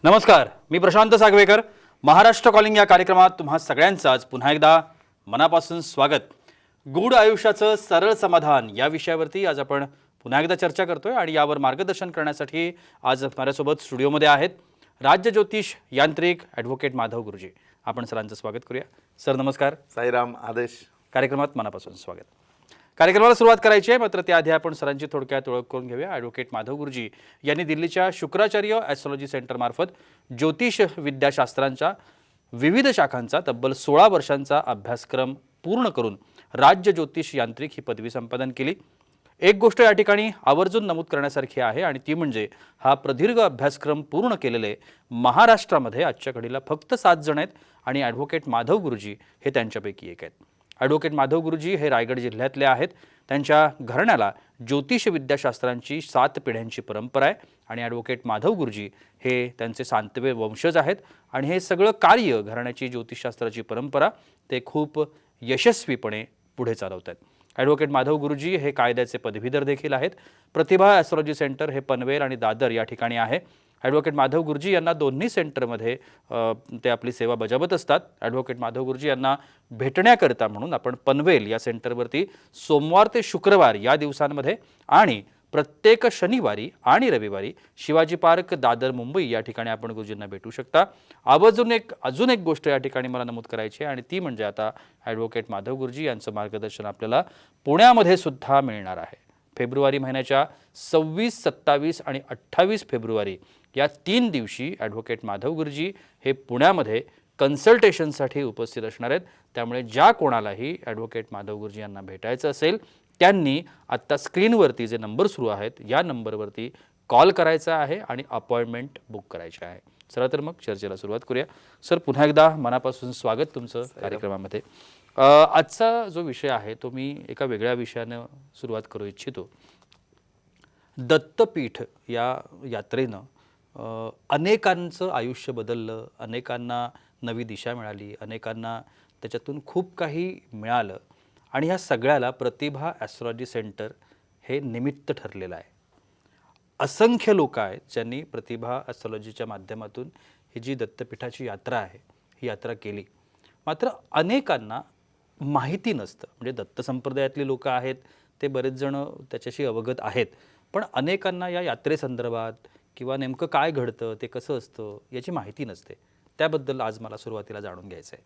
नमस्कार, मी प्रशांत सागवेकर. महाराष्ट्र कॉलिंग या कार्यक्रमात तुम्हा सगळ्यांचं आज पुन्हा एकदा मनापासून स्वागत. गूढ आयुष्याचं सरळ समाधान या विषयावरती आज आपण पुन्हा एकदा चर्चा करतोय आणि यावर मार्गदर्शन करण्यासाठी आज माझ्यासोबत स्टुडिओमध्ये आहेत राज्य ज्योतिष यांत्रिक ॲडव्होकेट माधव गुरुजी. आपण सरांचं स्वागत करूया. सर नमस्कार. साईराम. आदेश. कार्यक्रमात मनापासून स्वागत. कार्यक्रमाला सुरुवात करायची आहे, मात्र त्याआधी आपण सरांची थोडक्यात ओळख करून घेऊया. ॲडव्होकेट माधव गुरुजी यांनी दिल्लीच्या शुक्राचार्य ॲस्ट्रॉलॉजी सेंटरमार्फत ज्योतिष विद्याशास्त्रांच्या विविध शाखांचा तब्बल 16 वर्षांचा अभ्यासक्रम पूर्ण करून राज्य ज्योतिष यांत्रिक ही पदवी संपादन केली. एक गोष्ट या ठिकाणी आवर्जून नमूद करण्यासारखी आहे आणि ती म्हणजे हा प्रदीर्घ अभ्यासक्रम पूर्ण केलेले महाराष्ट्रामध्ये आजच्या घडीला फक्त 7 जण आहेत आणि ॲडव्होकेट माधव गुरुजी हे त्यांच्यापैकी एक आहेत. ॲडव्होकेट माधव गुरुजी हे रायगड जिल्ह्यातले आहेत. त्यांच्या घराण्याला ज्योतिष विद्याशास्त्रांची 7 पिढ्यांची परंपरा आहे आणि ॲडव्होकेट माधव गुरुजी हे त्यांचे 7वे वंशज आहेत आणि हे सगळं कार्य घराण्याची ज्योतिषशास्त्राची परंपरा ते खूप यशस्वीपणे पुढे चालवत आहेत. ॲडव्होकेट माधव गुरुजी हे कायद्याचे पदवीधर देखील आहेत. प्रतिभा ॲस्ट्रॉलॉजी सेंटर हे पनवेल आणि दादर या ठिकाणी आहे. ॲडव्होकेट माधव गुरुजी यांना दोन्ही सेंटरमध्ये ते आपली सेवा बजावत असतात. ॲडव्होकेट माधव गुरुजी यांना भेटण्याकरता म्हणून आपण पनवेल या सेंटरवरती सोमवार ते शुक्रवार या दिवसांमध्ये आणि प्रत्येक शनिवारी आणि रविवारी शिवाजी पार्क दादर मुंबई या ठिकाणी आपण गुरुजींना भेटू शकता. अजून एक गोष्ट या ठिकाणी मला नमूद करायची आहे आणि ती म्हणजे आता ॲडव्होकेट माधव गुरुजी यांचं मार्गदर्शन आपल्याला पुण्यामध्ये सुद्धा मिळणार आहे. फेब्रुवारी महिन्याच्या 26, 27 आणि 28 फेब्रुवारी या 3 दिवशी ॲडव्होकेट माधव गुरुजी हे पुण्यामध्ये कन्सल्टेशनसाठी उपस्थित असणार आहेत. त्यामुळे ज्या कोणालाही ॲडव्होकेट माधव गुरुजी यांना भेटायचं असेल त्यांनी आत्ता स्क्रीनवरती जे नंबर सुरू आहेत या नंबरवरती कॉल करायचा आहे आणि अपॉइंटमेंट बुक करायची आहे. चला तर मग चर्चेला सुरुवात करूया. सर पुन्हा एकदा मनापासून स्वागत तुमचं कार्यक्रमामध्ये. आजचा जो विषय आहे तो मी एका वेगळ्या विषयानं सुरुवात करू इच्छितो. दत्तपीठ या यात्रेनं अनेकांचं आयुष्य बदललं, अनेकांना नवी दिशा मिळाली, अनेकांना त्याच्यातून खूप काही मिळालं आणि ह्या सगळ्याला प्रतिभा ॲस्ट्रॉलॉजी सेंटर हे निमित्त ठरलेलं आहे. असंख्य लोक आहेत ज्यांनी प्रतिभा ॲस्ट्रॉलॉजीच्या माध्यमातून ही जी दत्तपीठाची यात्रा आहे ही यात्रा केली. मात्र अनेकांना माहिती नसतं. म्हणजे दत्त संप्रदायातली लोक आहेत ते बरेच जण त्याच्याशी अवगत आहेत, पण अनेकांना या यात्रेसंदर्भात किंवा नेमकं काय घडतं ते कसं असतं याची माहिती नसते. त्याबद्दल आज मला सुरुवातीला जाणून घ्यायचं आहे.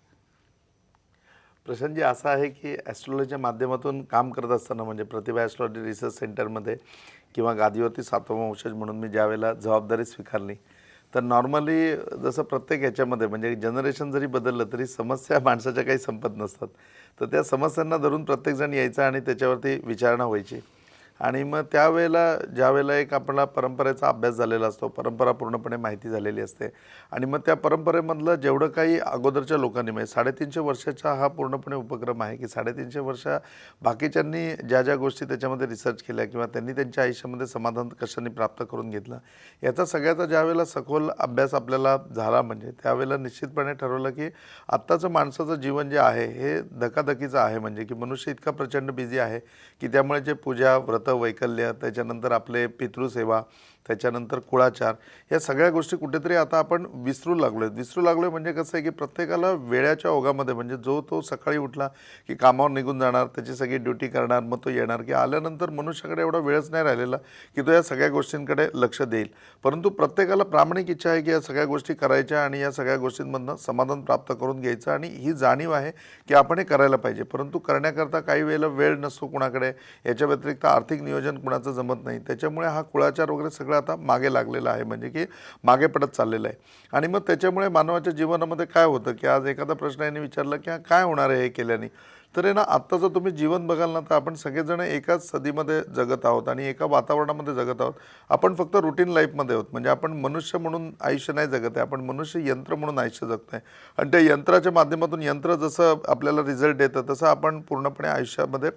प्रशांतजी, असं आहे की ॲस्ट्रॉलॉजीच्या माध्यमातून काम करत असताना म्हणजे प्रतिभा ॲस्ट्रॉलॉजी रिसर्च सेंटरमध्ये किंवा गादीवरती 7वा वंशज म्हणून मी ज्या वेळेला जबाबदारी स्वीकारली तर नॉर्मली जसं प्रत्येक ह्याच्यामध्ये म्हणजे जनरेशन जरी बदललं तरी समस्या माणसाच्या काही संपत नसतात. तर त्या समस्यांना धरून प्रत्येकजण यायचा आणि त्याच्यावरती विचारणा व्हायची. आणि मग त्यावेळेला ज्यावेळेला एक आपला परंपरेचा अभ्यास झालेला असतो, परंपरा पूर्णपणे माहिती झालेली असते आणि मग त्या परंपरेमधलं जेवढं काही अगोदरच्या लोकांनी म्हणजे 350 वर्षाचा हा पूर्णपणे उपक्रम आहे की 350 वर्ष बाकीच्यांनी ज्या ज्या गोष्टी त्याच्यामध्ये रिसर्च केल्या किंवा त्यांनी त्यांच्या आयुष्यामध्ये समाधान कशाने प्राप्त करून घेतलं याचा सगळ्याचा ज्यावेळेला सखोल अभ्यास आपल्याला झाला म्हणजे त्यावेळेला निश्चितपणे ठरवलं की आत्ताचं माणसाचं जीवन जे आहे हे धकाधकीचं आहे. म्हणजे की मनुष्य इतका प्रचंड बिझी आहे की त्यामुळे जे पूजा व्रत वैकल्य त्याच्यानंतर आपले पितृसेवा त्याच्यानंतर कुळाचार या सगळ्या गोष्टी कुठेतरी आता आपण विसरू लागलोय. म्हणजे कसं आहे की प्रत्येकाला वेळाच्या ओघामध्ये म्हणजे जो तो सकाळी उठला की कामावर निघून जाणार, त्याची सगळी ड्युटी करणार, मग तो येणार की आल्यानंतर मनुष्याकडे एवढा वेळच नाही राहिलेला की तो या सगळ्या गोष्टींकडे लक्ष देईल. परंतु प्रत्येकाला प्रामाणिक इच्छा आहे की या सगळ्या गोष्टी करायच्या आणि या सगळ्या गोष्टींमधनं समाधान प्राप्त करून घ्यायचं आणि ही जाणीव आहे की आपण हे करायला पाहिजे. परंतु करण्याकरता काही वेळेला वेळ नसतो कुणाकडे, याच्या व्यतिरिक्त आर्थिक नियोजन कुणाचं जमत नाही. त्याच्यामुळे हा कुळाचार वगैरे सगळं आता मागे लागलेला आहे म्हणजे की मागे पडत चाललेलं आहे. आणि मग त्याच्यामुळे मानवाच्या जीवनामध्ये काय होतं की आज एखादा प्रश्न यांनी विचारला की काय होणार आहे हे केल्याने, तर आहे ना आत्ताचं तुम्ही जीवन बघाल ना तर आपण सगळेजण एकाच सदीमध्ये जगत आहोत आणि एका वातावरणामध्ये जगत आहोत. आपण फक्त रुटीन लाईफमध्ये आहोत. म्हणजे आपण मनुष्य म्हणून आयुष्य नाही जगत आहे, आपण मनुष्य यंत्र म्हणून आयुष्य जगत आहे आणि त्या यंत्राच्या माध्यमातून यंत्र जसं आपल्याला रिझल्ट देतं तसं आपण पूर्णपणे आयुष्यामध्ये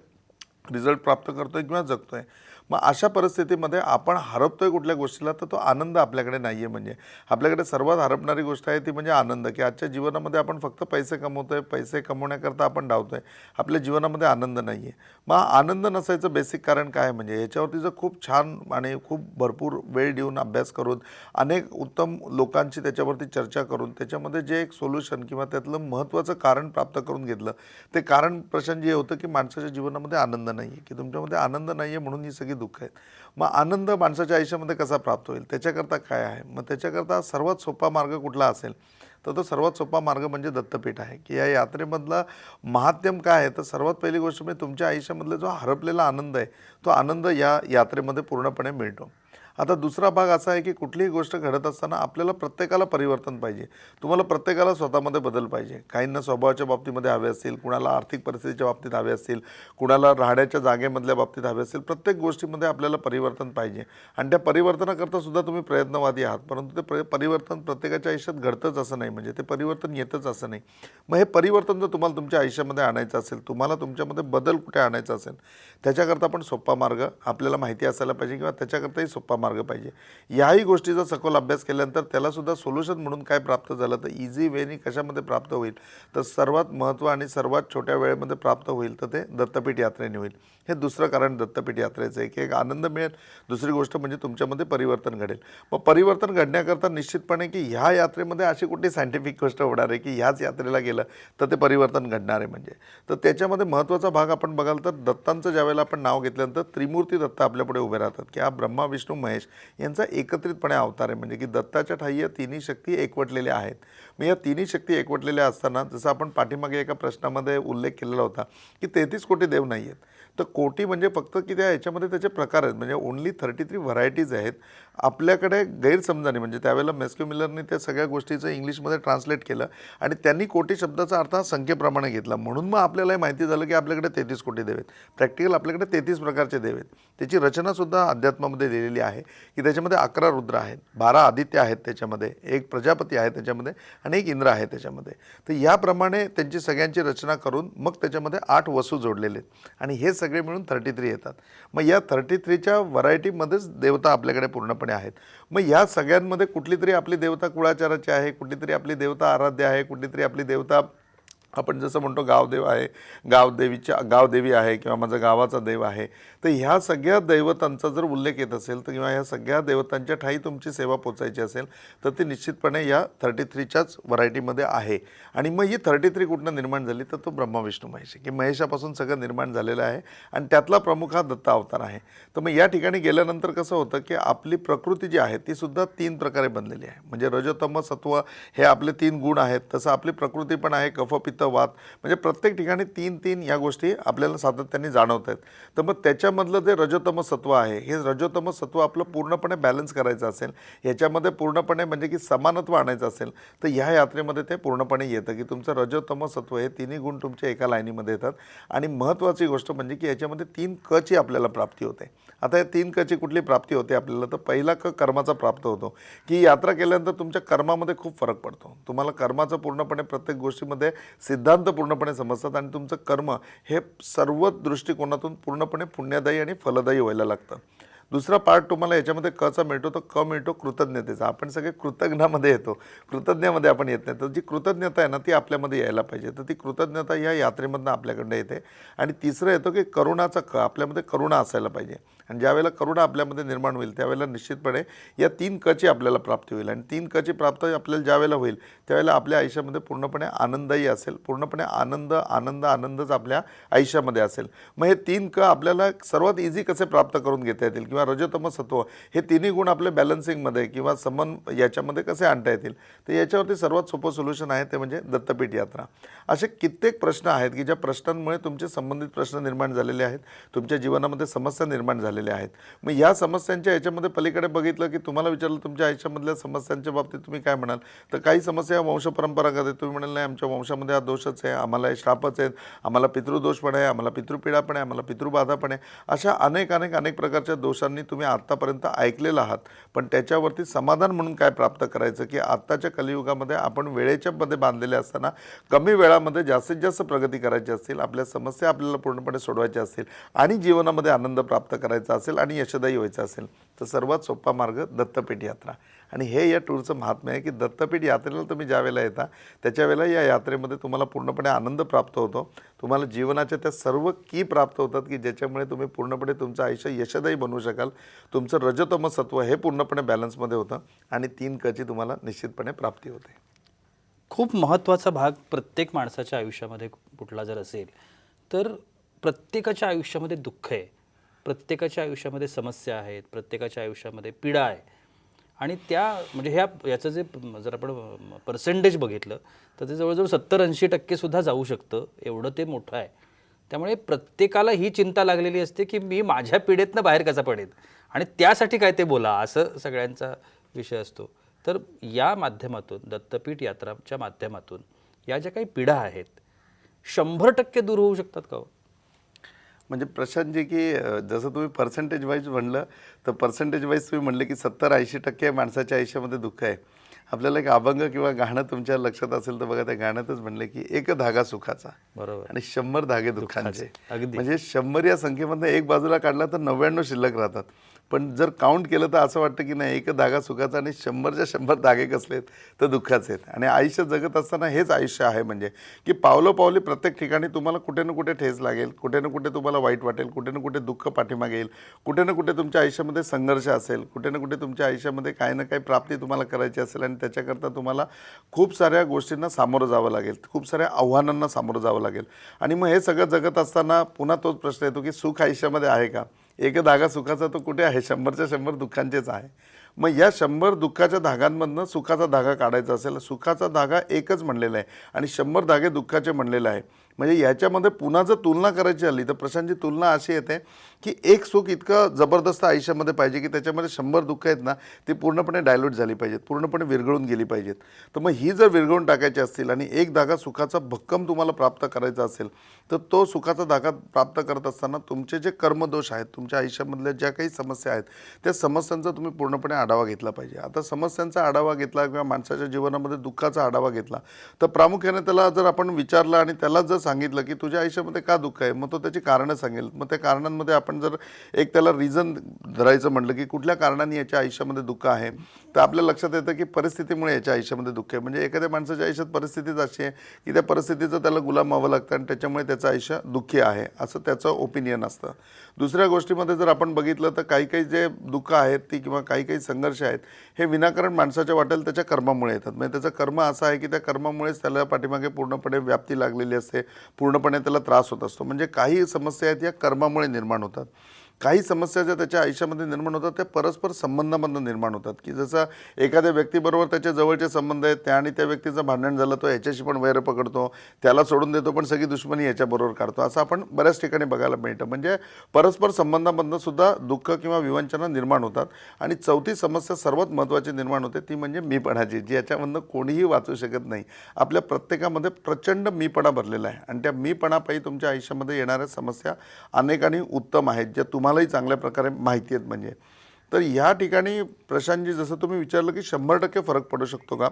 रिझल्ट प्राप्त करतोय किंवा जगतोय. मग अशा परिस्थितीमध्ये आपण हरपतोय कुठल्या गोष्टीला, तर तो आनंद आपल्याकडे नाही आहे. म्हणजे आपल्याकडे सर्वात हरपणारी गोष्ट आहे ती म्हणजे आनंद, की आजच्या जीवनामध्ये आपण फक्त पैसे कमवतोय, पैसे कमवण्याकरता आपण धावतोय, आपल्या जीवनामध्ये आनंद नाही आहे. मग आनंद नसायचं बेसिक कारण काय म्हणजे याच्यावरती जर खूप छान आणि खूप भरपूर वेळ देऊन अभ्यास करून अनेक उत्तम लोकांची त्याच्यावरती चर्चा करून त्याच्यामध्ये जे एक सोल्युशन किंवा त्यातलं महत्त्वाचं कारण प्राप्त करून घेतलं, ते कारण प्रशांत जे होतं की माणसाच्या जीवनामध्ये आनंद नाही आहे, की तुमच्यामध्ये आनंद नाही आहे म्हणून ही सगळी दुःख आहेत. मग आनंद माणसाच्या आयुष्यामध्ये कसा प्राप्त होईल, त्याच्याकरता काय आहे? मग त्याच्याकरता सर्वात सोपा मार्ग कुठला असेल, तर तो सर्वात सोपा मार्ग म्हणजे दत्तपीठ आहे. की या यात्रेमधला महात्म्य काय आहे, तर सर्वात पहिली गोष्ट म्हणजे तुमच्या आयुष्यामधला जो हरपलेला आनंद आहे, तो आनंद या यात्रेमध्ये पूर्णपणे मिळतो. आता दुसरा भाग असा आहे की कुठलीही गोष्ट घडत असताना आपल्याला प्रत्येकाला परिवर्तन पाहिजे. तुम्हाला प्रत्येकाला स्वतःमध्ये बदल पाहिजे. काहींना स्वभावाच्या बाबतीमध्ये हवे असतील, कुणाला आर्थिक परिस्थितीच्या बाबतीत हवे असतील, कुणाला राहण्याच्या जागेमधल्या बाबतीत हवे असतील. प्रत्येक गोष्टीमध्ये आपल्याला परिवर्तन पाहिजे आणि त्या परिवर्तनाकरता सुद्धा तुम्ही प्रयत्नवादी आहात. परंतु ते परिवर्तन प्रत्येकाच्या आयुष्यात घडतंच असं नाही, म्हणजे ते परिवर्तन येतच असं नाही. मग हे परिवर्तन जर तुम्हाला तुमच्या आयुष्यामध्ये आणायचं असेल, तुम्हाला तुमच्यामध्ये बदल कुठे आणायचा असेल, त्याच्याकरता पण सोपा मार्ग आपल्याला माहिती असायला पाहिजे किंवा त्याच्याकरताही सोपा मार्ग पाहिजे. याही गोष्टीचा सखोल अभ्यास केल्यानंतर त्यालासुद्धा सोल्युशन म्हणून काय प्राप्त झालं, तर इझी वेनी कशामध्ये प्राप्त होईल, तर सर्वात महत्त्व आणि सर्वात छोट्या वेळेमध्ये प्राप्त होईल, तर ते दत्तपीठ यात्रेने होईल. हे दुसरं कारण दत्तपीठ यात्रेचं आहे की एक आनंद मिळेल. दुसरी गोष्ट म्हणजे तुमच्यामध्ये परिवर्तन घडेल. मग परिवर्तन घडण्याकरता निश्चितपणे की ह्या यात्रेमध्ये अशी कुठली सायंटिफिक गोष्ट होणार आहे की ह्याच यात्रेला गेलं तर ते परिवर्तन घडणार आहे म्हणजे. तर त्याच्यामध्ये महत्त्वाचा भाग आपण बघाल तर दत्तांचं ज्यावेळेला आपण नाव घेतल्यानंतर त्रिमूर्ती दत्त आपल्यापुढे उभे राहतात की हा ब्रह्मा विष्णू महेश यांचा एकत्रितपणे अवतार आहे. म्हणजे की दत्ताच्या ठायी या तिन्ही शक्ती एकवटलेल्या आहेत. मग या तिन्ही शक्ती एकवटलेल्या असताना जसं आपण पाठीमागे एका प्रश्नामध्ये उल्लेख केलेला होता की 33 कोटी देव नाही आहेत, तर कोटी म्हणजे फक्त की त्या ह्याच्यामध्ये त्याचे प्रकार आहेत, म्हणजे ओन्ली 33 व्हरायटीज आहेत. आपल्याकडे गैरसमजाने म्हणजे त्यावेळेला मॅथ्यू मिलरने त्या सगळ्या गोष्टीचं इंग्लिशमध्ये ट्रान्सलेट केलं आणि त्यांनी कोटी शब्दाचा अर्थ हा संख्येप्रमाणे घेतला. म्हणून मग आपल्याला माहिती झालं की आपल्याकडे 33 कोटी देव आहेत. प्रॅक्टिकल आपल्याकडे 33 प्रकारचे देव आहेत. त्याची रचनासुद्धा अध्यात्मामध्ये दिलेली आहे की त्याच्यामध्ये 11 रुद्र आहेत, 12 आदित्य आहेत, त्याच्यामध्ये एक प्रजापती आहे त्याच्यामध्ये आणि एक इंद्र आहे त्याच्यामध्ये. तर याप्रमाणे त्यांची सगळ्यांची रचना करून मग त्याच्यामध्ये 8 वसू जोडलेले आहेत आणि हे सगळे मिळून 33 येतात. मग या 33च्या व्हरायटीमध्येच देवता आपल्याकडे पूर्णपणे आहेत. मग या सगळ्यांमध्ये कुठली तरी आपली देवता कुळाचाराची आहे, कुठली तरी आपली देवता आराध्य आहे, कुठली तरी आपली देवता आपण जसं म्हणतो गावदेव आहे, गावदेवी आहे किंवा माझा गावाचा देव आहे. तर ह्या सगळ्या दैवतांचा जर उल्लेख येत असेल तर किंवा ह्या सगळ्या देवतांच्या ठायी तुमची सेवा पोचायची असेल तर ती निश्चितपणे या 33च्याच व्हरायटीमध्ये आहे. आणि मग ही 33 कुठनं निर्माण झाली, तर तो ब्रह्मा विष्णू महेश आहे की महेशापासून सगळं निर्माण झालेलं आहे आणि त्यातला प्रमुख हा दत्त अवतार आहे. तर मग या ठिकाणी गेल्यानंतर कसं होतं की आपली प्रकृती जी आहे ती सुद्धा 3 प्रकारे बनलेली आहे. म्हणजे रजतम सत्व हे आपले 3 गुण आहेत, तसं आपली प्रकृती पण आहे कफ पित्त वात. म्हणजे प्रत्येक ठिकाणी 3-3 या गोष्टी आपल्याला सातत्याने जाणवत आहेत. तर मग त्याच्यामधलं जे रजोतम सत्व आहे, हे रजोतम सत्व आपलं पूर्णपणे बॅलन्स करायचं असेल, ह्याच्यामध्ये पूर्णपणे म्हणजे की समानत्व आणायचं असेल, तर ह्या यात्रेमध्ये ते पूर्णपणे येतं की तुमचं रजोतम सत्व हे तिन्ही गुण तुमच्या एका लाईनीमध्ये येतात. आणि महत्त्वाची गोष्ट म्हणजे की याच्यामध्ये 3 क ची आपल्याला प्राप्ती होते. आता या 3 क ची कुठली प्राप्ती होते आपल्याला, तर पहिला क कर्माचा प्राप्त होतो की यात्रा केल्यानंतर तुमच्या कर्मामध्ये खूप फरक पडतो. तुम्हाला कर्माचं पूर्णपणे प्रत्येक गोष्टीमध्ये सिद्धांत पूर्णपणे समजतात आणि तुमचं कर्म हे सर्व दृष्टिकोनातून पूर्णपणे पुण्यदायी आणि फलदायी व्हायला लागतं. दुसरा पार्ट तुम्हाला याच्यामध्ये कचा मिळतो, तो क मिळतो कृतज्ञतेचा. आपण सगळे कृतज्ञामध्ये येतो, कृतज्ञामध्ये आपण येत नाही. तर जी कृतज्ञता आहे ना ती आपल्यामध्ये यायला पाहिजे. तर ती कृतज्ञता या यात्रेमधनं आपल्याकडे येते. आणि तिसरं येतो की करुणाचा क, आपल्यामध्ये करुणा असायला पाहिजे. आणि ज्यावेळेला करुणा आपल्यामध्ये निर्माण होईल त्यावेळेला निश्चितपणे या 3 क ची आपल्याला प्राप्ती होईल. आणि 3 क ची प्राप्ती आपल्याला ज्यावेळेला होईल त्यावेळेला आपल्या आयुष्यामध्ये पूर्णपणे आनंदही असेल, पूर्णपणे आनंदच आपल्या आयुष्यामध्ये असेल. मग हे 3 क आपल्याला सर्वात इझी कसे प्राप्त करून घेता येतील किंवा रजतम सत्व हे तिन्ही गुण आपले बॅलन्सिंगमध्ये किंवा याच्यामध्ये कसे आणता येतील, तर याच्यावरती सर्वात सोपं सोल्युशन आहे ते म्हणजे दत्तपीठ यात्रा. असे कित्येक प्रश्न आहेत की ज्या प्रश्नांमुळे तुमचे संबंधित प्रश्न निर्माण झालेले आहेत, तुमच्या जीवनामध्ये समस्या निर्माण झालेल्या आहेत. मग या समस्यांच्या याच्यामध्ये पलीकडे बघितलं की तुम्हाला विचारलं तुमच्या आयुष्यामधल्या समस्यांच्या बाबतीत तुम्ही काय म्हणाल, तर काही समस्या वंशपरंपरागत आहेत. तुम्ही म्हणाल नाही आमच्या वंशामध्ये हा दोषच आहे, आम्हाला हे श्रापच आहेत, आम्हाला पितृदोष पण आहे, आम्हाला पितृपीडा पण आहे, आम्हाला पितृबाधा पण आहे. अशा अनेक प्रकारच्या दोषांनी तुम्ही आत्तापर्यंत ऐकलेलं आहात. पण त्याच्यावरती समाधान म्हणून काय प्राप्त करायचं की आत्ताच्या कलियुगामध्ये आपण वेळेच्या मध्ये बांधलेले असताना कमी वेळामध्ये जास्तीत जास्त प्रगती करायची असतील, आपल्या समस्या आपल्याला पूर्णपणे सोडवायच्या असतील आणि जीवनामध्ये आनंद प्राप्त करायचा करायचा असेल आणि यशदायी व्हायचं असेल तर सर्वात सोपा मार्ग दत्तपीठ यात्रा. आणि हे या टूरचं महात्म्य आहे की दत्तपीठ यात्रेला तुम्ही ज्या वेळेला येता त्याच्या वेळेला या यात्रेमध्ये तुम्हाला पूर्णपणे आनंद प्राप्त होतो. तुम्हाला जीवनाच्या त्या सर्व की प्राप्त होतात की ज्याच्यामुळे तुम्ही पूर्णपणे तुमचं आयुष्य यशदायी बनवू शकाल. तुमचं रजतम सत्व हे पूर्णपणे बॅलन्समध्ये होतं आणि 3 कची तुम्हाला निश्चितपणे प्राप्ती होते. खूप महत्त्वाचा भाग प्रत्येक माणसाच्या आयुष्यामध्ये कुठला जर असेल तर प्रत्येकाच्या आयुष्यामध्ये दुःख आहे, प्रत्येकाच्या आयुष्यामध्ये समस्या आहेत, प्रत्येकाच्या आयुष्यामध्ये पीडा आहे. आणि त्या म्हणजे याचं जे जर आपण पर्सेंटेज बघितलं तर ते जवळजवळ 70-80% सुद्धा जाऊ शकतं, एवढं ते मोठं आहे. त्यामुळे प्रत्येकाला ही चिंता लागलेली असते की मी माझ्या पीडेतनं बाहेर कसा पडेन आणि त्यासाठी काय ते बोला, असं सगळ्यांचा विषय असतो. तर या माध्यमातून दत्तपीठ यात्राच्या माध्यमातून या ज्या काही पीडा आहेत 100% दूर होऊ शकतात का हो? म्हणजे प्रशांतजी की जसं तुम्ही पर्सेंटेज वाईज म्हणलं तर पर्सेंटेज वाईज तुम्ही म्हणले की 70-80% माणसाच्या आयुष्यामध्ये दुःख आहे. आपल्याला एक अभंग किंवा गाणं तुमच्या लक्षात असेल तर बघा त्या गाण्यातच म्हणले की एक धागा सुखाचा बरोबर आणि 100 धागे दुःखांचे. अगदी. म्हणजे 100 या संख्येमधनं एक बाजूला काढला तर 99 शिल्लक राहतात. पण जर काउंट केलं तर असं वाटतं की नाही एक धागा सुखाचा आणि 100च्या 100 धागे कसले आहेत तर दुःखाचे आहेत. आणि आयुष्य जगत असताना हेच आयुष्य आहे म्हणजे की पावलोपावली प्रत्येक ठिकाणी तुम्हाला कुठे ना कुठे ठेच लागेल, कुठे ना कुठे तुम्हाला वाईट वाटेल, कुठे ना कुठे दुःख पाठीमागे येईल, कुठे ना कुठे तुमच्या आयुष्यामध्ये संघर्ष असेल, कुठे ना कुठे तुमच्या आयुष्यामध्ये काही ना काही प्राप्ती तुम्हाला करायची असेल आणि त्याच्याकरता तुम्हाला खूप साऱ्या गोष्टींना सामोरं जावं लागेल, खूप साऱ्या आव्हानांना सामोरं जावं लागेल. आणि मग हे सगळं जगत असताना पुन्हा तोच प्रश्न येतो की सुख आयुष्यामध्ये आहे का? एक धागा सुखाचा तो कुठे आहे? 100च्या 100 दुःखांचेच आहे. मग या 100 दुःखाच्या धागांमधनं सुखाचा धागा काढायचा असेल, सुखाचा धागा एकच म्हणलेला आहे आणि 100 धागे दुःखाचे म्हणलेले आहे. म्हणजे याच्यामध्ये पुन्हा जर तुलना करायची आली तर प्रशांतची तुलना अशी येते की एक सुख इतकं जबरदस्त आयुष्यामध्ये पाहिजे की त्याच्यामध्ये 100 दुःख आहेत ना ती पूर्णपणे डायल्यूट झाली पाहिजेत, पूर्णपणे विरघळून गेली पाहिजेत. तर मग ही जर विरघळून टाकायची असतील आणि एक धागा सुखाचा भक्कम तुम्हाला प्राप्त करायचा असेल तर तो सुखाचा धागा प्राप्त करत असताना तुमचे जे कर्मदोष आहेत, तुमच्या आयुष्यामधल्या ज्या काही समस्या आहेत त्या समस्यांचा तुम्ही पूर्णपणे आढावा घेतला पाहिजे. आता समस्यांचा आढावा घेतला किंवा माणसाच्या जीवनामध्ये दुःखाचा आढावा घेतला तर प्रामुख्याने त्याला जर आपण विचारलं आणि त्याला जर सांगितलं की तुझ्या आयुष्यामध्ये का दुःख आहे, मग तो त्याची कारणं सांगेल. मग त्या कारणांमध्ये आपण जर एक त्याला रिझन धरायचं म्हटलं की कुठल्या कारणाने याच्या आयुष्यामध्ये दुःख आहे तर आपल्या लक्षात येतं की परिस्थितीमुळे याच्या आयुष्यामध्ये दुःख आहे. म्हणजे एखाद्या माणसाच्या आयुष्यात परिस्थितीच अशी आहे की त्या परिस्थितीचं त्याला गुलाम व्हावं लागतं आणि त्याच्यामुळे त्याचं आयुष्य दुःखी आहे असं त्याचं ओपिनियन असतं. दुसऱ्या गोष्टीमध्ये जर आपण बघितलं तर काही काही जे दुःख आहेत ती किंवा काही काही संघर्ष आहेत हे विनाकारण माणसाच्या वाटेल त्याच्या कर्मामुळे येतात. म्हणजे त्याचं कर्म असं आहे की त्या कर्मामुळेच त्याला पाठीमागे पूर्णपणे व्याप्ती लागलेली असते, पूर्णपणे त्याला त्रास होत असतो. म्हणजे काही समस्या आहेत या कर्मामुळे निर्माण होतात. काही समस्या ज्या त्याच्या आयुष्यामध्ये निर्माण होतात त्या परस्पर संबंधामधून निर्माण होतात की जसं एखाद्या व्यक्तीबरोबर त्याचे जवळचे संबंध आहेत त्या आणि त्या व्यक्तीचं भांडण झालं तो याच्याशी पण वैर पकडतो, त्याला सोडून देतो पण सगळी दुश्मनी याच्याबरोबर काढतो, असं आपण बऱ्याच ठिकाणी बघायला मिळतं. म्हणजे परस्पर संबंधामधनं सुद्धा दुःख किंवा विवंचना निर्माण होतात. आणि चौथी समस्या सर्वात महत्त्वाची निर्माण होते ती म्हणजे मीपणाची, जी याच्यामधनं कोणीही वाचू शकत नाही. आपल्या प्रत्येकामध्ये प्रचंड मीपणा भरलेला आहे आणि त्या मीपणापायी तुमच्या आयुष्यामध्ये येणाऱ्या समस्या अनेक आणि उत्तम आहेत ज्या तुम्हालाही चांगल्या प्रकारे माहिती आहेत. म्हणजे तर ह्या ठिकाणी प्रशांतजी जसं तुम्ही विचारलं की 100% फरक पडू शकतो का,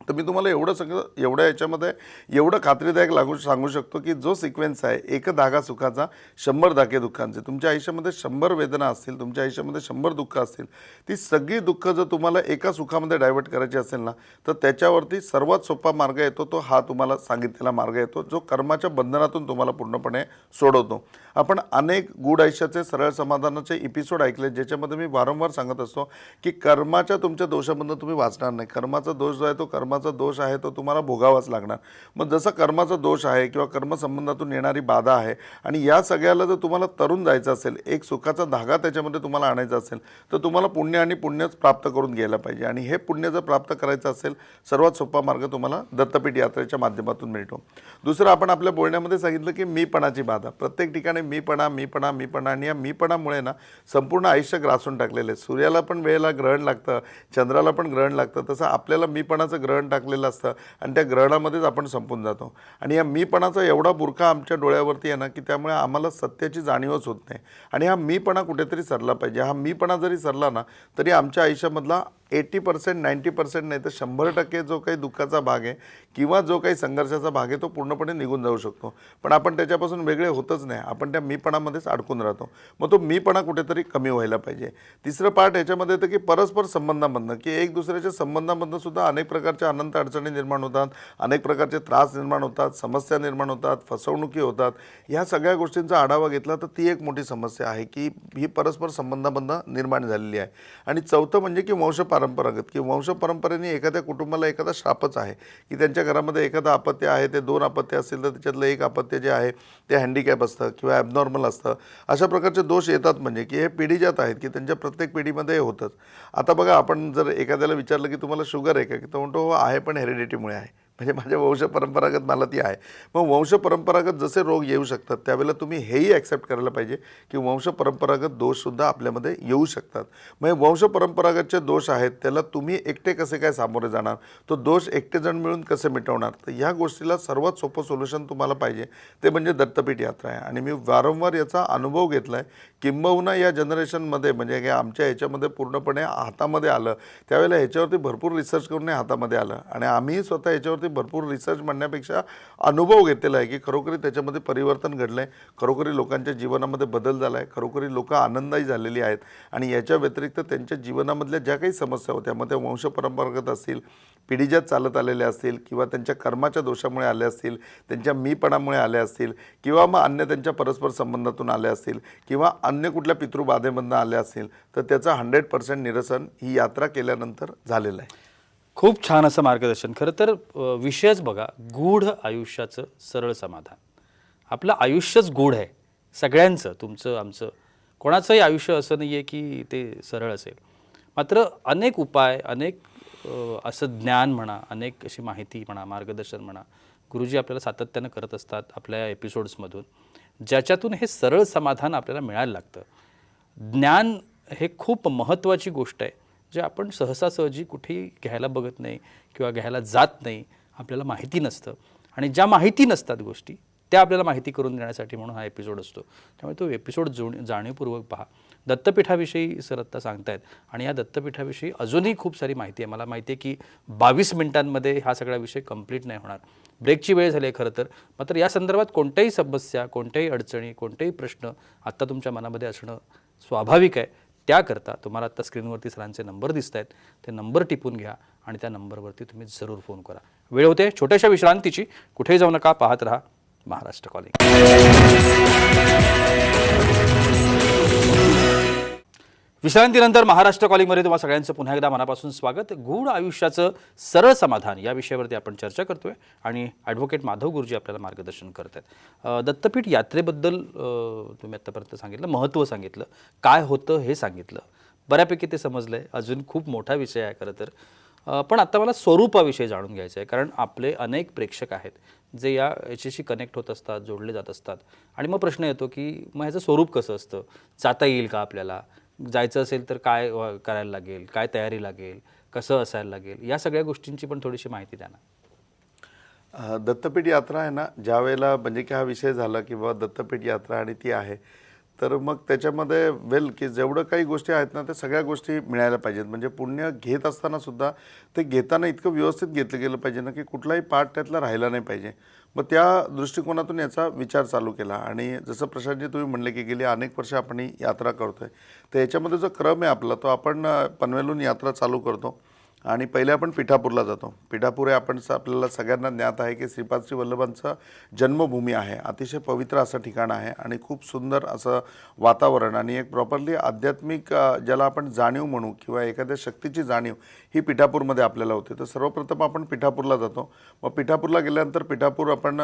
तर मी तुम्हाला एवढं सगळं एवढ्या याच्यामध्ये एवढं खात्रीदायक सांगू शकतो की जो सिक्वेन्स आहे एक धागा सुखाचा 100 धागे दुःखांचे, तुमच्या आयुष्यामध्ये 100 वेदना असतील, तुमच्या आयुष्यामध्ये 100 दुःख असतील, ती सगळी दुःख जर तुम्हाला एका सुखामध्ये डायव्हर्ट करायची असेल ना तर त्याच्यावरती सर्वात सोपा मार्ग येतो तो हा तुम्हाला सांगितलेला मार्ग येतो जो कर्माच्या बंधनातून तुम्हाला पूर्णपणे सोडवतो. आपण अनेक गूढ आयुष्याचे सरळ समाधानाचे एपिसोड ऐकले ज्याच्यामध्ये मी वारंवार सांगत असतो की कर्माच्या तुमच्या दोषामधून तुम्ही वाचणार नाही. कर्माचा दोष जो आहे तो कर्माचा दोष आहे तो तुम्हाला भोगावाच लागणार. मग जसा कर्माचा दोष आहे किंवा कर्मसंबंधातून येणारी बाधा आहे आणि या सगळ्याला जर तुम्हाला तरून जायचं असेल, एक सुखाचा धागा त्याच्यामध्ये तुम्हाला आणायचा असेल तर तुम्हाला पुण्य आणि पुण्यच प्राप्त करून घ्यायला पाहिजे. आणि हे पुण्य जर प्राप्त करायचं असेल सर्वात सोपा मार्ग तुम्हाला दत्तपीठ यात्रेच्या माध्यमातून मिळतो. दुसरं आपण आपल्या बोलण्यामध्ये सांगितलं की मीपणाची बाधा. प्रत्येक ठिकाणी मीपणा मीपणा मीपणा आणि या मीपणामुळे ना संपूर्ण आयुष्य ग्रासून टाकलेलं आहे. सूर्याला पण वेळेला ग्रहण लागतं, चंद्राला पण ग्रहण लागतं, तसं आपल्याला मीपणाचं ग्रहण ग्रहण टाकलेलं असतं आणि त्या ग्रहणामध्येच आपण संपून जातो. आणि या मीपणाचा एवढा बुरखा आमच्या डोळ्यावरती आहे ना की त्यामुळे आम्हाला सत्याची जाणीवच होत नाही. आणि हा मीपणा कुठेतरी सरला पाहिजे. हा मीपणा जरी सरला ना तरी आमच्या आयुष्यामधला 80% 90% नाही तर 100% जो काही दुःखाचा भाग आहे किंवा जो काही संघर्षाचा भाग आहे तो पूर्णपणे निघून जाऊ शकतो. पण आपण त्याच्यापासून वेगळे होतच नाही. आपण त्या मीपणामध्येच अडकून राहतो. मग तो मीपणा कुठेतरी कमी व्हायला पाहिजे. तिसरं पार्ट याच्यामध्ये येतं की परस्पर संबंधामधनं की एक दुसऱ्याच्या संबंधामधनं सुद्धा अनेक प्रकारच्या अनंत अडचणी निर्माण होतात, अनेक प्रकारचे त्रास निर्माण होतात, समस्या निर्माण होतात, फसवणुकी होतात. ह्या सगळ्या गोष्टींचा आढावा घेतला तर ती एक मोठी समस्या आहे की ही परस्पर संबंधामधनं निर्माण झालेली आहे. आणि चौथं म्हणजे की वंशपरंपरागत की वंशपरंपरेने एखाद्या कुटुंबाला एखादा शापच आहे की त्यांच्या घरामध्ये एखादं अपत्य आहे, ते 2 अपत्य असतील तर त्याच्यातलं एक अपत्य जे आहे ते हँडिकॅप असतं किंवा ॲबनॉर्मल असतं. अशा प्रकारचे दोष येतात म्हणजे की हे पिढीजात आहेत की त्यांच्या प्रत्येक पिढीमध्ये हे होतंच. आता बघा आपण जर एखाद्याला विचारलं की तुम्हाला शुगर आहे का, की तो म्हणतो हो आहे पण हेरिडिटीमुळे आहे. म्हणजे माझ्या वंशपरंपरागत मला ती आहे. मग वंशपरंपरागत जसे रोग येऊ शकतात त्यावेळेला तुम्ही हेही ॲक्सेप्ट करायला पाहिजे की वंशपरंपरागत दोषसुद्धा आपल्यामध्ये येऊ शकतात. मग हे वंशपरंपरागतचे दोष आहेत त्याला तुम्ही एकटे कसे काय सामोरे जाणार, तो दोष एकटे जण मिळून कसे मिटवणार. तर ह्या गोष्टीला सर्वात सोपं सोल्युशन तुम्हाला पाहिजे ते म्हणजे दत्तपीठ यात्रा आहे. आणि मी वारंवार याचा अनुभव घेतला आहे. किंबहुना या जनरेशनमध्ये म्हणजे हे आमच्या ह्याच्यामध्ये पूर्णपणे हातामध्ये आलं त्यावेळेला ह्याच्यावरती भरपूर रिसर्च करून हे हातामध्ये आलं. आणि आम्ही स्वतः याच्यावरती भरपूर रिसर्च म्हणण्यापेक्षा अनुभव घेतलेला आहे की खरोखरी त्याच्यामध्ये परिवर्तन घडलं आहे, खरोखरी लोकांच्या जीवनामध्ये बदल झाला आहे, खरोखरी लोक आनंदायी झालेली आहेत. आणि याच्या व्यतिरिक्त त्यांच्या जीवनामधल्या ज्या काही समस्या होत्या मग त्या वंशपरंपरागत असतील, पिढीजात चालत आलेल्या असतील किंवा त्यांच्या कर्माच्या दोषामुळे आल्या असतील, त्यांच्या मीपणामुळे आल्या असतील किंवा मग अन्य त्यांच्या परस्पर संबंधातून आल्या असतील किंवा अन्य कुठल्या पितृबाधेमधनं आल्या असतील तर त्याचं 100% निरसन ही यात्रा केल्यानंतर झालेलं आहे. खूप छान असं मार्गदर्शन. खरं तर विषयच बघा, गूढ आयुष्याचं सरळ समाधान. आपलं आयुष्यच गूढ आहे सगळ्यांचं, तुमचं आमचं. कोणाचंही आयुष्य असं नाही आहे की ते सरळ असेल. मात्र अनेक उपाय, अनेक असं ज्ञान म्हणा, अनेक अशी माहिती म्हणा, मार्गदर्शन म्हणा, गुरुजी आपल्याला सातत्यानं करत असतात आपल्या एपिसोड्समधून, ज्याच्यातून हे सरळ समाधान आपल्याला मिळायला लागतं. ज्ञान हे खूप महत्त्वाची गोष्ट आहे जे आपण सहजासहजी कुठेही घ्यायला बघत नाही किंवा घ्यायला जात नाही. आपल्याला माहिती नसतं आणि ज्या माहिती नसतात गोष्टी त्या आपल्याला माहिती करून देण्यासाठी म्हणून हा एपिसोड असतो. त्यामुळे तो एपिसोड जाणीवपूर्वक पहा. दत्तपीठाविषयी सर आत्ता सांगतायत आणि या दत्तपीठाविषयी अजूनही खूप सारी माहिती आहे. मला माहिती आहे की 22 मिनिटांमध्ये हा सगळा विषय कंप्लीट नाही होणार. ब्रेकची वेळ झाली आहे खरं तर. मात्र या संदर्भात कोणत्याही समस्या, कोणत्याही अडचणी, कोणतेही प्रश्न आत्ता तुमच्या मनामध्ये असणं स्वाभाविक आहे. त्याकरता तुम्हाला आत्ता स्क्रीनवरती सरांचे नंबर दिसत आहेत, ते नंबर टिपून घ्या आणि त्या नंबरवरती तुम्ही जरूर फोन करा. वेळ होते छोट्याशा विश्रांतीची. कुठेही जाऊ नका, पाहत राहा महाराष्ट्र कॉलिंग. विश्रांतीनंतर महाराष्ट्र कॉलिंगमध्ये तुम्हा सगळ्यांचं पुन्हा एकदा मनापासून स्वागत. गूढ आयुष्याचं सरळ समाधान या विषयावरती आपण चर्चा करतोय आणि ॲडव्होकेट माधव गुरुजी आपल्याला मार्गदर्शन करत आहेत. दत्तपीठ यात्रेबद्दल तुम्ही आत्तापर्यंत सांगितलं, महत्त्व सांगितलं, काय होतं हे सांगितलं, बऱ्यापैकी ते समजलं आहे. अजून खूप मोठा विषय आहे खरं तर. पण आत्ता मला स्वरूपाविषयी जाणून घ्यायचं आहे, कारण आपले अनेक प्रेक्षक आहेत जे याच्याशी कनेक्ट होत असतात, जोडले जात असतात. आणि मग प्रश्न येतो की मग ह्याचं स्वरूप कसं असतं, जाता येईल का आपल्याला, जायचं असेल तर काय करायला लागेल, काय तयारी लागेल, कसं असायला लागेल, या सगळ्या गोष्टींची पण थोडीशी माहिती द्या ना. दत्तपीठ यात्रा आहे ना, ज्या वेळेला म्हणजे की हा विषय झाला की बाबा दत्तपीठ यात्रा आणि ती आहे, तर मग त्याच्यामध्ये की जेवढं काही गोष्टी आहेत ना त्या सगळ्या गोष्टी मिळायला पाहिजेत. म्हणजे पुण्य घेत असताना सुद्धा ते घेताना इतकं व्यवस्थित घेतलं गेलं पाहिजे ना की कुठलाही पार्ट त्यातला राहिला नाही पाहिजे. मग त्या दृष्टिकोनातून याचा विचार चालू केला. आणि जसं प्रशांतजी तुम्ही म्हणले की गेली अनेक वर्ष आपण ही यात्रा करतोय, तर याच्यामध्ये जो क्रम आहे आपला तो आपण पनवेलहून यात्रा चालू करतो आणि पहिले आपण पिठापूरला जातो. पिठापूर हे आपल्याला सगळ्यांना ज्ञात आहे की श्रीपाद श्री वल्लभांचं जन्मभूमी आहे. अतिशय पवित्र असं ठिकाण आहे आणि खूप सुंदर असं वातावरण आणि एक प्रॉपरली आध्यात्मिक ज्याला आपण जाणीव म्हणू किंवा एखाद्या शक्तीची जाणीव ही पिठापूरमध्ये आपल्याला होते. तर सर्वप्रथम आपण पिठापूरला जातो. मग पिठापूरला गेल्यानंतर पिठापूर आपण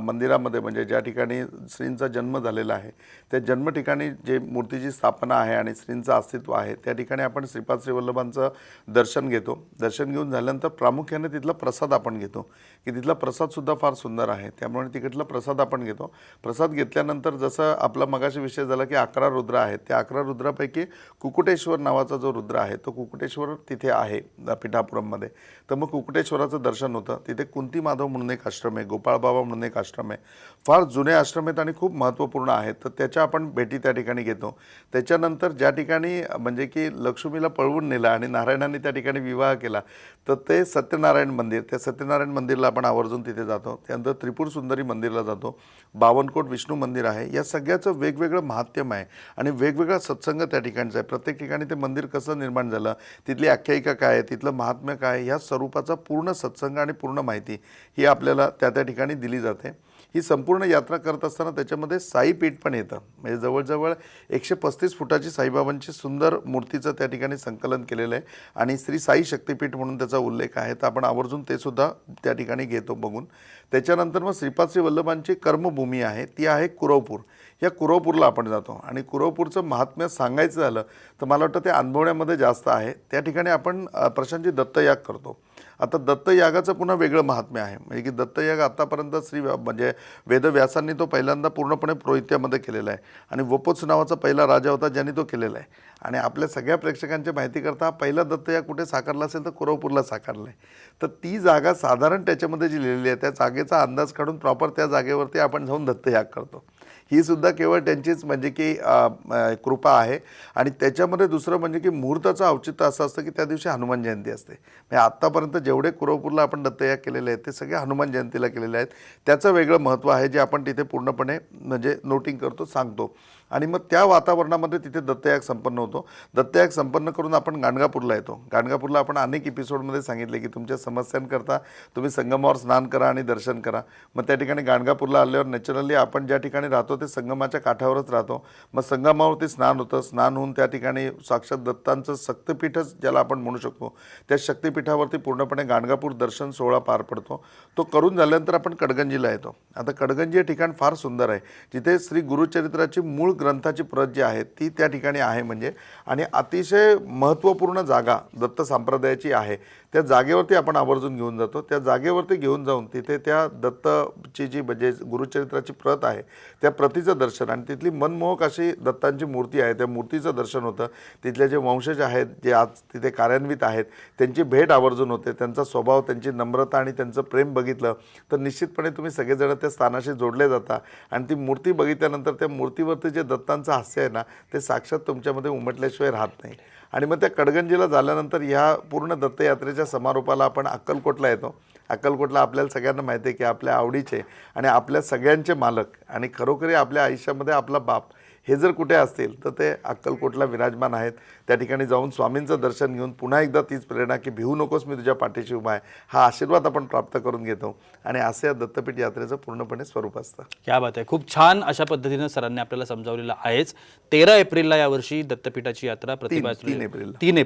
मंदिरामध्ये म्हणजे ज्या ठिकाणी श्रींचा जन्म झालेला आहे त्या जन्म ठिकाणी जे मूर्तीची स्थापना आहे आणि श्रींचं अस्तित्व आहे त्या ठिकाणी आपण श्रीपाद श्री वल्लभांचं दर्शन घेतो. घेतो. दर्शन घेऊन झाल्यानंतर प्रामुख्याने तिथला प्रसाद आपण घेतो, की तिथला प्रसादसुद्धा फार सुंदर आहे. त्यामुळे तिकडला प्रसाद आपण घेतो. प्रसाद घेतल्यानंतर जसं आपला मगाशी विषय झाला की 11 रुद्र आहेत, त्या 11 रुद्रापैकी कुकुटेश्वर नावाचा जो रुद्र आहे तो कुकुटेश्वर तिथे आहे पिठापुरममध्ये. तर मग कुकुटेश्वराचं दर्शन होतं. तिथे कुंती माधव म्हणून एक आश्रम आहे, गोपाळ बाबा म्हणून एक आश्रम आहे. फार जुने आश्रम आहेत आणि खूप महत्त्वपूर्ण आहेत. तर त्याच्या आपण भेटी त्या ठिकाणी घेतो. त्याच्यानंतर ज्या ठिकाणी म्हणजे की लक्ष्मीला पळवून नेलं आणि नारायणाने त्या ठिकाणी विवाह केला, तर ते सत्यनारायण मंदिर, त्या सत्यनारायण मंदिरला आपण आवर्जून तिथे जातो. त्यानंतर त्रिपुर सुंदरी मंदिरला जातो. बावनकोट विष्णू मंदिर आहे. या सगळ्याचं वेगवेगळं महात्म्य आहे आणि वेगवेगळा सत्संग त्या ठिकाणचा आहे. प्रत्येक ठिकाणी ते मंदिर कसं निर्माण झालं, तिथली आख्यायिका काय आहे, तिथलं महात्म्य काय आहे, या स्वरूपाचा पूर्ण सत्संग आणि पूर्ण माहिती ही आपल्याला त्या त्या ठिकाणी दिली जाते. ही संपूर्ण यात्रा करत असताना त्याच्यामध्ये साईपीठ पण येतं. म्हणजे जवळजवळ 135 फुटाची साईबाबांची सुंदर मूर्तीचं त्या ठिकाणी संकलन केलेलं आहे आणि श्री साई शक्तिपीठ म्हणून त्याचा उल्लेख आहे. तर आपण आवर्जून ते सुद्धा त्या ठिकाणी घेतो बघून. त्याच्यानंतर मग श्रीपाद श्री वल्लभांची कर्मभूमी आहे, ती आहे कुरवपूर. या कुरवपूरला आपण जातो आणि कुरवपूरचं महात्म्य सांगायचं झालं तर मला वाटतं ते अनुभवण्यामध्ये जास्त आहे. त्या ठिकाणी आपण प्रशांतजी दत्तयाग करतो. आता दत्तयागाचं पुन्हा वेगळं महात्म्य आहे. म्हणजे की दत्तयाग आतापर्यंत म्हणजे वेदव्यासांनी तो पहिल्यांदा पूर्णपणे पौरोहित्यामध्ये केलेला आहे आणि वपोत्स नावाचा पहिला राजा होता ज्यांनी तो केलेला आहे. आणि आपल्या सगळ्या प्रेक्षकांच्या माहितीकरता पहिला दत्तयाग कुठे साकारला असेल तर कुरवपूरला साकारला आहे. तर ती जागा साधारण त्याच्यामध्ये जी लिहिलेली आहे त्या जागेचा अंदाज काढून प्रॉपर त्या जागेवरती आपण जाऊन दत्तयाग करतो. ही सुद्धा केवळ त्यांचीच म्हणजे की कृपा आहे. आणि त्याच्यामध्ये दुसरं म्हणजे की मुहूर्ताचं औचित्य असं असतं की त्या दिवशी हनुमान जयंती असते. म्हणजे आत्तापर्यंत जेवढे कुरवपूरला आपण दत्तयाग केलेले आहेत ते सगळे हनुमान जयंतीला केलेले आहेत. त्याचं वेगळं महत्त्व आहे जे आपण तिथे पूर्णपणे म्हणजे नोटिंग करतो, सांगतो. आणि मग त्या वातावरणामध्ये तिथे दत्तयाग संपन्न होतो. दत्तयाग संपन्न करून आपण गाणगापूरला येतो. गाणगापूरला आपण अनेक एपिसोडमध्ये सांगितले की तुमच्या समस्यांकरता तुम्ही संगमावर स्नान करा आणि दर्शन करा. मग त्या ठिकाणी गाणगापूरला आल्यावर नॅचरली आपण ज्या ठिकाणी राहतो ते संगमाच्या काठावरच राहतो. मग संगमावरती स्नान होतं. स्नान होऊन त्या ठिकाणी साक्षात दत्तांचं शक्तिपीठच ज्याला आपण म्हणू शकतो त्या शक्तिपीठावरती पूर्णपणे गाणगापूर दर्शन सोहळा पार पडतो. तो करून झाल्यानंतर आपण कडगंजीला येतो. आता कडगंजी हे ठिकाण फार सुंदर आहे, जिथे श्री गुरुचरित्राची मूळ ग्रंथाची प्रत जी आहे ती त्या ठिकाणी आहे. म्हणजे आणि अतिशय महत्त्वपूर्ण जागा दत्त संप्रदायाची आहे. त्या जागेवरती आपण आवर्जून घेऊन जातो. त्या जागेवरती घेऊन जाऊन तिथे त्या दत्तची जी म्हणजे गुरुचरित्राची प्रत आहे त्या प्रतीचं दर्शन आणि तिथली मनमोहक अशी दत्तांची मूर्ती आहे त्या मूर्तीचं दर्शन होतं. तिथले जे वंशज आहेत जे आज तिथे कार्यान्वित आहेत त्यांची भेट आवर्जून होते. त्यांचा स्वभाव, त्यांची नम्रता आणि त्यांचं प्रेम बघितलं तर निश्चितपणे तुम्ही सगळेजण त्या स्थानाशी जोडले जाता. आणि ती मूर्ती बघितल्यानंतर त्या मूर्तीवरती जे दत्तांचं हास्य आहे ना ते साक्षात तुमच्यामध्ये उमटल्याशिवाय राहत नाही. आणि मग त्या कडगंजीला झाल्यानंतर ह्या पूर्ण दत्तयात्रेच्या समारोपाला आपण अक्कलकोटला येतो. अक्कलकोटला आपल्याला सगळ्यांना माहिती आहे की आपल्या आवडीचे आणि आपल्या सगळ्यांचे मालक आणि खरोखरी आपल्या आयुष्यामध्ये आपला बाप हे जर कुठे असतील तर ते अक्कलकोटला विराजमान आहेत. त्या ठिकाणी जाऊन स्वामींचं दर्शन घेऊन पुन्हा एकदा तीच प्रेरणा की भिवू नकोस, मी तुझ्या पाठीशी उभा आहे, हा आशीर्वाद आपण प्राप्त करून घेतो. आणि असं या दत्तपीठ यात्रेचं पूर्णपणे स्वरूप असतं. क्या बात आहे. खूप छान अशा पद्धतीनं सरांनी आपल्याला समजावलेलं आहेच. 13 एप्रिलला यावर्षी दत्तपीठाची यात्रा प्रतिभा 3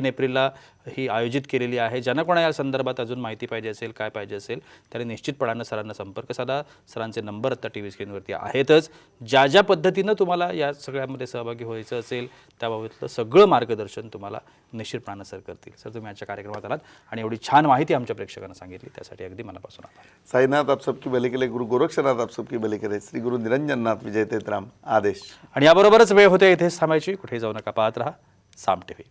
एप्रिलला ही आयोजित केलेली आहे. ज्यांना कोणा या संदर्भात अजून माहिती पाहिजे असेल, काय पाहिजे असेल त्यांनी निश्चितपणानं सरांना संपर्क साधा. सरांचे नंबर आता TV स्क्रीनवरती आहेतच. ज्या ज्या पद्धतीनं तुम्हाला या सगळ्यामध्ये सहभागी व्हायचं असेल त्याबाबतलं सगळं मार्गदर्शन तुम्हाला निश्चितपणानं सर करतील. सर तुम्ही आजच्या कार्यक्रमात आलात आणि एवढी छान माहिती आमच्या प्रेक्षकांना सांगितली त्यासाठी अगदी मनापासून आभार. साईनाथ आप सबकी भली करे, गुरु गोरक्षनाथ आप सबकी भली करे, श्री गुरु निरंजननाथ विजय तेतराम आदेश. आणि याबरोबरच वेळ होते इथेच थांबायची. कुठेही जाऊ नका, पाहत राहा साम TV.